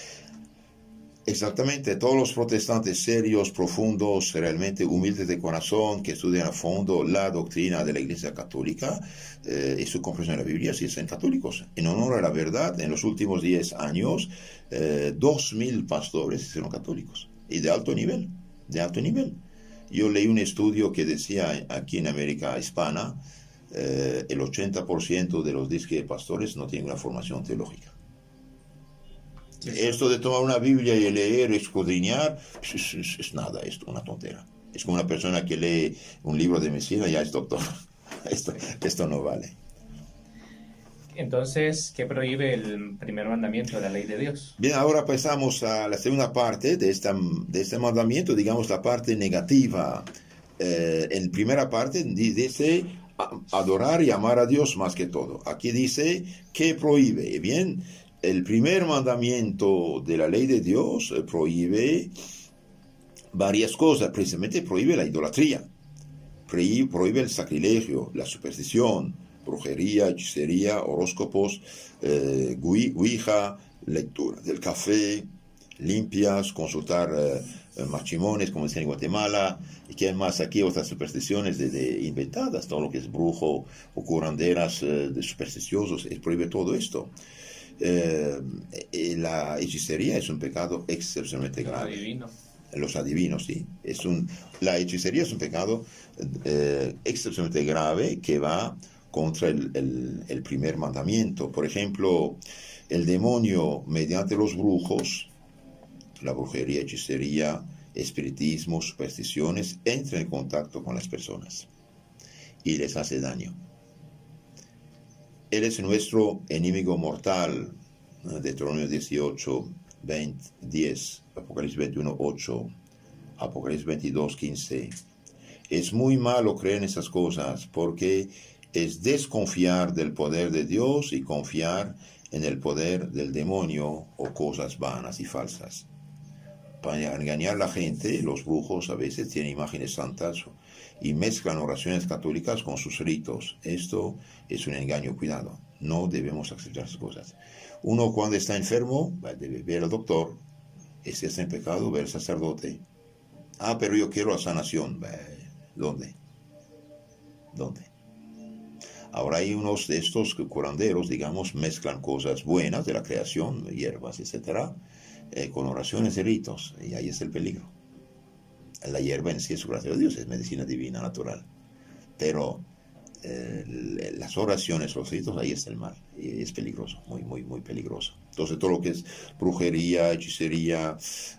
Exactamente, todos los protestantes serios, profundos, realmente humildes de corazón, que estudian a fondo la doctrina de la Iglesia Católica y su comprensión de la Biblia, sí son católicos. En honor a la verdad, en los últimos 10 años, 2.000 pastores hicieron católicos, y de alto nivel, de alto nivel. Yo leí un estudio que decía aquí en América Hispana, el 80% de los disque pastores no tienen una formación teológica. Sí. Esto de tomar una Biblia y leer, escudriñar, es nada, es una tontera. Es como una persona que lee un libro de medicina y ya es doctor. Esto no vale. Entonces, ¿qué prohíbe el primer mandamiento de la ley de Dios? Bien, ahora pasamos a la segunda parte de este mandamiento, digamos la parte negativa. En primera parte dice adorar y amar a Dios más que todo. Aquí dice que prohíbe. Bien, el primer mandamiento de la ley de Dios prohíbe varias cosas. Precisamente prohíbe la idolatría, prohíbe el sacrilegio, la superstición, brujería, hechicería, horóscopos, ouija, lectura del café, limpias, consultar machimones, como dicen en Guatemala, y que hay más aquí, otras supersticiones inventadas, todo lo que es brujo o curanderas de supersticiosos, prohíbe todo esto. La hechicería es un pecado excepcionalmente grave. Los adivinos, sí. La hechicería es un pecado excepcionalmente grave que va contra el primer mandamiento. Por ejemplo, el demonio, mediante los brujos, la brujería, hechicería, espiritismo, supersticiones, entra en contacto con las personas y les hace daño. Él es nuestro enemigo mortal. Deuteronomio 18, 10, Apocalipsis 21, 8, Apocalipsis 22, 15. Es muy malo creer en esas cosas porque es desconfiar del poder de Dios y confiar en el poder del demonio o cosas vanas y falsas. Para engañar a la gente, los brujos a veces tienen imágenes santas y mezclan oraciones católicas con sus ritos. Esto es un engaño, cuidado. No debemos aceptar esas cosas. Uno cuando está enfermo debe ver al doctor. Si está en pecado, ver al sacerdote. Pero yo quiero la sanación. ¿Dónde? Ahora hay unos de estos curanderos, digamos, mezclan cosas buenas de la creación, hierbas, etcétera, con oraciones y ritos, y ahí es el peligro. La hierba en sí es gracia de Dios, es medicina divina, natural, pero las oraciones, los ritos, ahí está el mal, y es peligroso, muy, muy, muy peligroso. Entonces todo lo que es brujería, hechicería,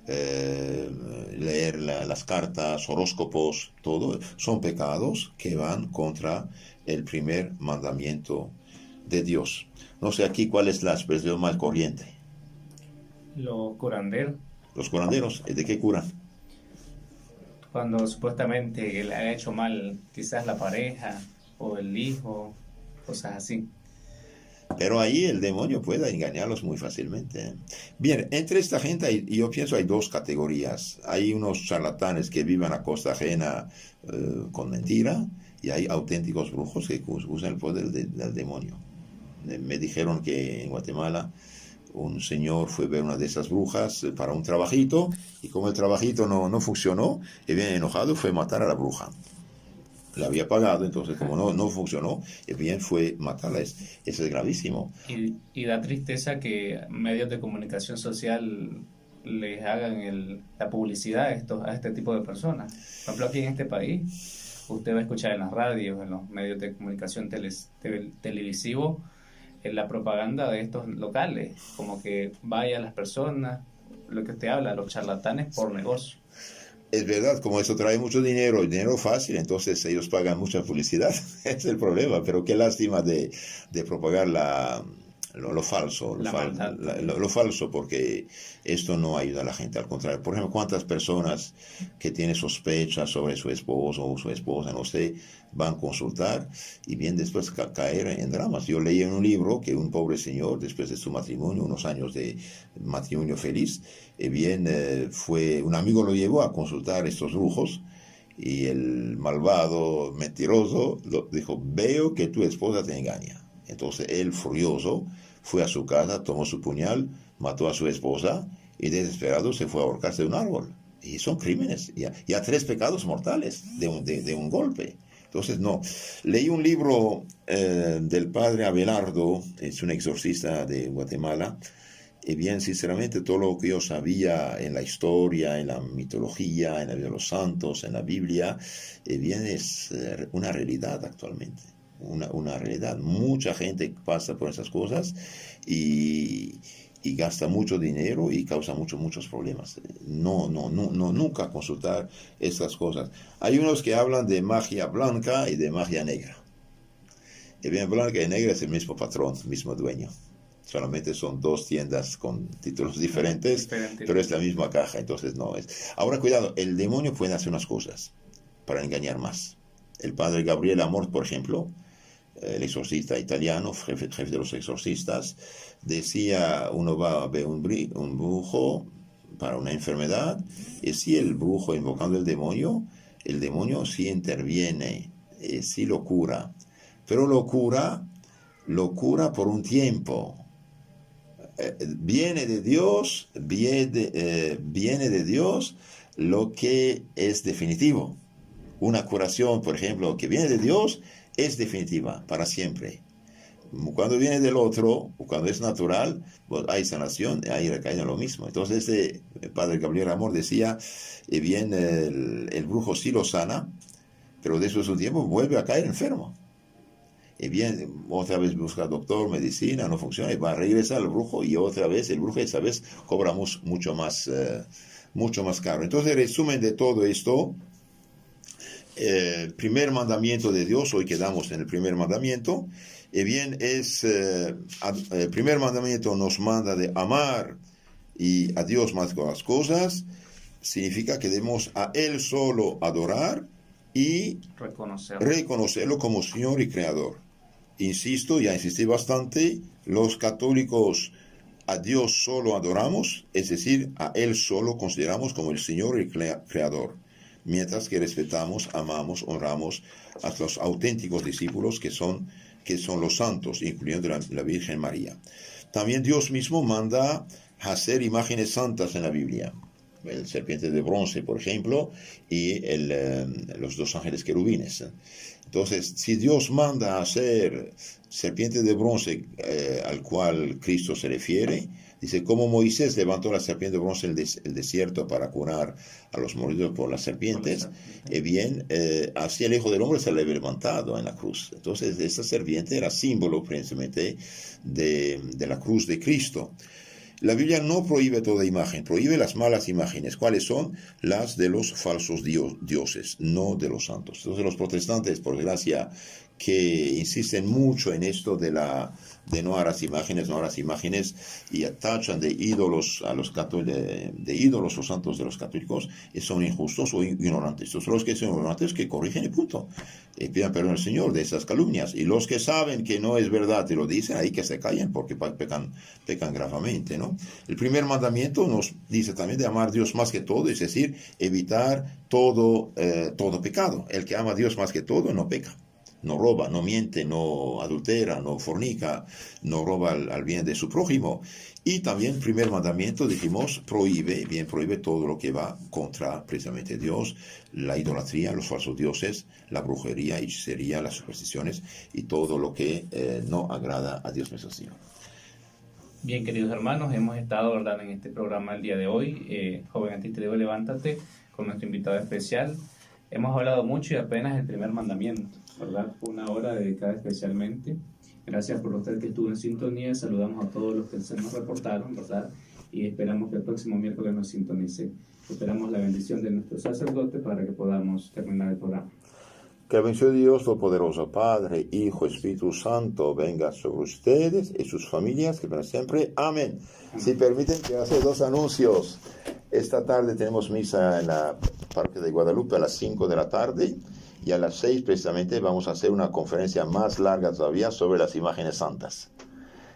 leer las cartas, horóscopos, todo, son pecados que van contra el primer mandamiento de Dios. No sé aquí cuál es la expresión más corriente. Los curanderos. Los curanderos, ¿de qué curan? Cuando supuestamente le ha hecho mal quizás la pareja o el hijo, cosas así. Pero ahí el demonio puede engañarlos muy fácilmente. Bien, entre esta gente yo pienso hay dos categorías. Hay unos charlatanes que viven a costa ajena con mentira, y hay auténticos brujos que usan el poder del demonio. Me dijeron que en Guatemala un señor fue a ver una de esas brujas para un trabajito, y como el trabajito no funcionó, y bien enojado fue a matar a la bruja. La había pagado, entonces como no funcionó, y bien fue matarla. Eso es gravísimo. Y da tristeza que medios de comunicación social les hagan la publicidad a este tipo de personas. Por ejemplo, aquí en este país, usted va a escuchar en las radios, en los medios de comunicación televisivos, en la propaganda de estos locales, como que vaya a las personas, lo que usted habla, los charlatanes por negocio. Es verdad, como eso trae mucho dinero fácil, entonces ellos pagan mucha publicidad. Es el problema, pero qué lástima de propagar lo falso, lo falso, porque esto no ayuda a la gente, al contrario. Por ejemplo, ¿cuántas personas que tienen sospechas sobre su esposo o su esposa, no sé, van a consultar y bien después caer en dramas? Yo leí en un libro que un pobre señor, después de su matrimonio, unos años de matrimonio feliz, fue un amigo lo llevó a consultar estos brujos, y el malvado mentiroso dijo: veo que tu esposa te engaña. Entonces él, furioso, fue a su casa, tomó su puñal, mató a su esposa y desesperado se fue a ahorcarse de un árbol. Y son crímenes, ya 3 pecados mortales de un golpe. Entonces, no. Leí un libro del padre Abelardo, es un exorcista de Guatemala, y bien, sinceramente, todo lo que yo sabía en la historia, en la mitología, en la vida de los santos, en la Biblia, bien, es una realidad actualmente. Una realidad. Mucha gente pasa por esas cosas y gasta mucho dinero y causa muchos problemas. Nunca consultar estas cosas. Hay unos que hablan de magia blanca y de magia negra. Y bien, blanca y negra es el mismo patrón, mismo dueño. Solamente son 2 tiendas con títulos diferentes, pero es la misma caja, entonces no es. Ahora, cuidado, el demonio puede hacer unas cosas para engañar más. El padre Gabriel Amor, por ejemplo, el exorcista italiano, jefe de los exorcistas, decía: uno va a ver un brujo para una enfermedad, y si el brujo invocando el demonio sí interviene, sí lo cura, pero lo cura por un tiempo. Viene de Dios lo que es definitivo. Una curación, por ejemplo, que viene de Dios es definitiva, para siempre. Cuando viene del otro, cuando es natural, pues hay sanación, ahí recae en lo mismo. Entonces, el padre Gabriel Amor decía: bien, el brujo sí lo sana, pero después de un tiempo vuelve a caer enfermo. Y bien, otra vez busca doctor, medicina, no funciona, y va a regresar al brujo, y otra vez el brujo esta vez cobra mucho más caro. Entonces, resumen de todo esto: el primer mandamiento de Dios, hoy quedamos en el primer mandamiento, y bien, el primer mandamiento nos manda de amar y a Dios más que las cosas. Significa que debemos a Él solo adorar y reconocerlo como Señor y Creador. Insisto, ya insistí bastante, los católicos a Dios solo adoramos, es decir, a Él solo consideramos como el Señor y Creador, mientras que respetamos, amamos, honramos a los auténticos discípulos que son los santos, incluyendo la Virgen María. También Dios mismo manda hacer imágenes santas en la Biblia. El serpiente de bronce, por ejemplo, y los 2 ángeles querubines. Entonces, si Dios manda a hacer serpiente de bronce, al cual Cristo se refiere, dice: como Moisés levantó la serpiente de bronce en el desierto para curar a los mordidos por las serpientes, bien, así el Hijo del Hombre se le había levantado en la cruz. Entonces, esa serpiente era símbolo precisamente de la cruz de Cristo. La Biblia no prohíbe toda imagen, prohíbe las malas imágenes. ¿Cuáles son? Las de los falsos dioses, no de los santos. Entonces, los protestantes, por desgracia, que insisten mucho en esto de no harás imágenes, y tachan de ídolos a los de ídolos o santos de los católicos, y son injustos o ignorantes. Estos son los que son ignorantes, que corrigen y punto. Pidan perdón al Señor de esas calumnias. Y los que saben que no es verdad y lo dicen, ahí que se callen, porque pecan gravemente, ¿no? El primer mandamiento nos dice también de amar a Dios más que todo, es decir, evitar todo pecado. El que ama a Dios más que todo no peca. No roba, no miente, no adultera, no fornica, no roba al bien de su prójimo. Y también el primer mandamiento, dijimos, prohíbe todo lo que va contra precisamente Dios, la idolatría, los falsos dioses, la brujería, hechicería, las supersticiones y todo lo que no agrada a Dios nuestro Señor. Bien, queridos hermanos, hemos estado, ¿verdad?, en este programa el día de hoy, Joven Antiteo, levántate, con nuestro invitado especial. Hemos hablado mucho y apenas el primer mandamiento, ¿verdad? Una hora dedicada especialmente. Gracias por usted que estuvo en sintonía. Saludamos a todos los que se nos reportaron, ¿verdad? Y esperamos que el próximo miércoles nos sintonice. Esperamos la bendición de nuestro sacerdote para que podamos terminar el programa. Que la bendición de Dios Todopoderoso, Padre, Hijo, Espíritu Santo, venga sobre ustedes y sus familias, que para siempre. Amén. Si permiten que haga 2 anuncios. Esta tarde tenemos misa en la Parque de Guadalupe a las 5 de la tarde. Y a las 6 precisamente vamos a hacer una conferencia más larga todavía sobre las imágenes santas.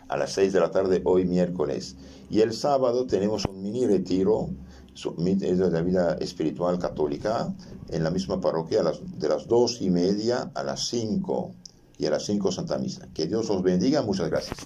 A las 6 de la tarde hoy miércoles. Y el sábado tenemos un mini retiro de la vida espiritual católica en la misma parroquia de las 2:30 a las 5. Y a las 5 Santa Misa. Que Dios os bendiga. Muchas gracias.